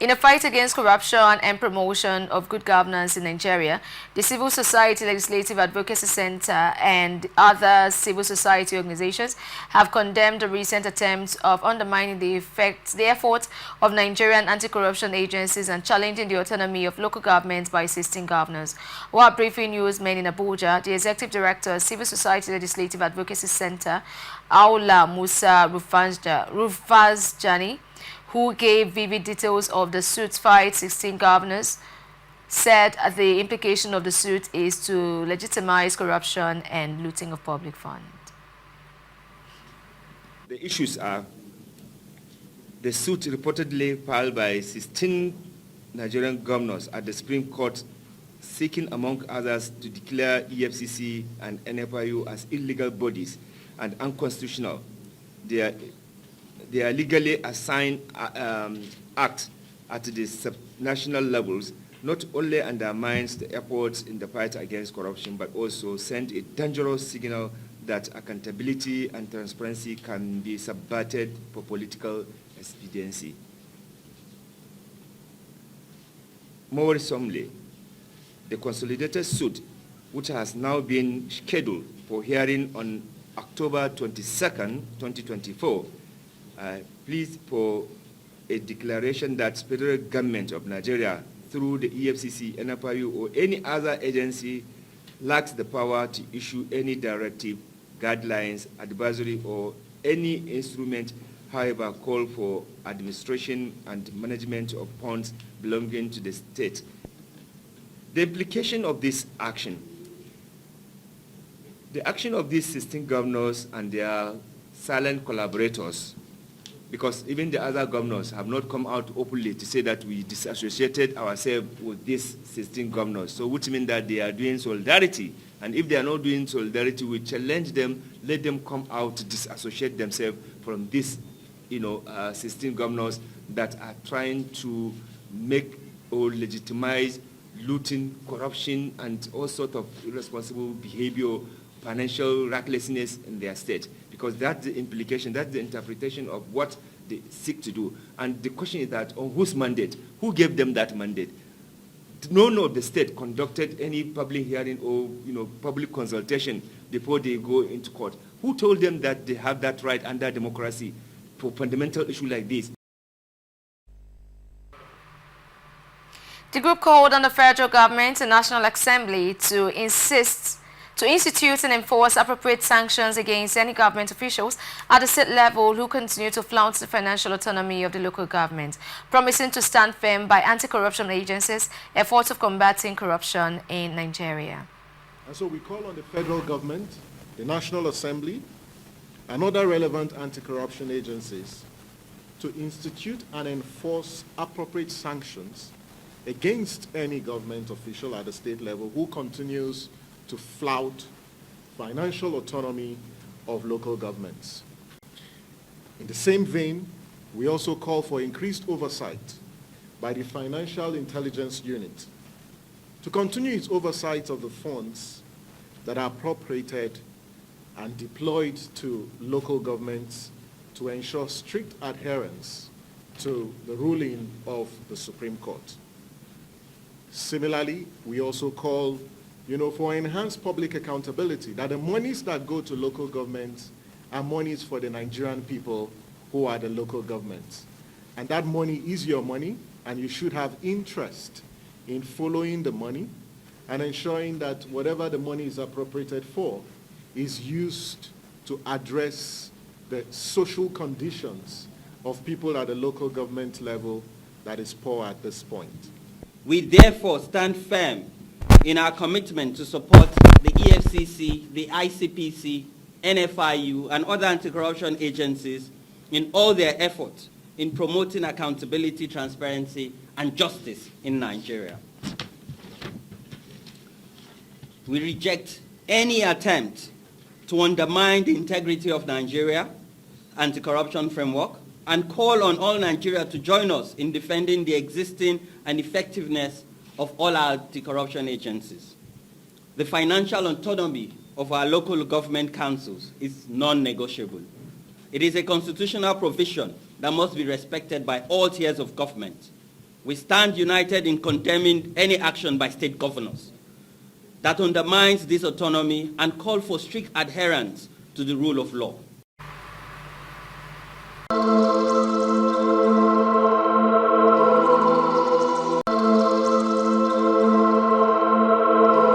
In a fight against corruption and promotion of good governance in Nigeria, the Civil Society Legislative Advocacy Center and other civil society organizations have condemned the recent attempts of undermining the efforts of Nigerian Anti-Corruption Agencies and challenging the autonomy of local governments by assisting governors. While briefing newsmen in Abuja, the Executive Director, Civil Society Legislative Advocacy Center, Aula Musa Rufazjani, who gave vivid details of the suit's fight 16 governors, said the implication of the suit is to legitimize corruption and looting of public funds. The issues are the suit reportedly filed by 16 Nigerian governors at the Supreme Court seeking, among others, to declare EFCC and NFIU as illegal bodies and unconstitutional. They are legally assigned act at the subnational levels, not only undermines the efforts in the fight against corruption, but also send a dangerous signal that accountability and transparency can be subverted for political expediency. More solemnly, the consolidated suit, which has now been scheduled for hearing on October 22nd, 2024, pleads for a declaration that federal government of Nigeria, through the EFCC, NFIU, or any other agency, lacks the power to issue any directive, guidelines, advisory, or any instrument, however, call for administration and management of funds belonging to the state. The implication of this action, the action of these 16 governors and their silent collaborators, because even the other governors have not come out openly to say that we disassociated ourselves with these 16 governors, so which means that they are doing solidarity. And if they are not doing solidarity, we challenge them, let them come out to disassociate themselves from these 16 governors that are trying to make or legitimize looting, corruption, and all sorts of irresponsible behavior, financial recklessness in their state. Because that's the implication, that's the interpretation of what they seek to do. And the question is that on whose mandate? Who gave them that mandate? None of the state conducted any public hearing or public consultation before they go into court. Who told them that they have that right under democracy for fundamental issue like this? The group called on the federal government and National Assembly to institute and enforce appropriate sanctions against any government officials at the state level who continue to flout the financial autonomy of the local government, promising to stand firm by anti-corruption agencies' efforts of combating corruption in Nigeria. And so we call on the federal government, the National Assembly, and other relevant anti-corruption agencies to institute and enforce appropriate sanctions against any government official at the state level who continues to flout financial autonomy of local governments. In the same vein, we also call for increased oversight by the Financial Intelligence Unit to continue its oversight of the funds that are appropriated and deployed to local governments to ensure strict adherence to the ruling of the Supreme Court. Similarly, we also call for enhanced public accountability, that the monies that go to local governments are monies for the Nigerian people who are the local governments. And that money is your money, and you should have interest in following the money and ensuring that whatever the money is appropriated for is used to address the social conditions of people at the local government level that is poor at this point. We therefore stand firm in our commitment to support the EFCC, the ICPC, NFIU, and other anti-corruption agencies in all their efforts in promoting accountability, transparency, and justice in Nigeria. We reject any attempt to undermine the integrity of Nigeria anti-corruption framework and call on all Nigeria to join us in defending the existing and effectiveness of all our anti-corruption agencies. The financial autonomy of our local government councils is non-negotiable. It is a constitutional provision that must be respected by all tiers of government. we stand united in condemning any action by state governors that undermines this autonomy and call for strict adherence to the rule of law.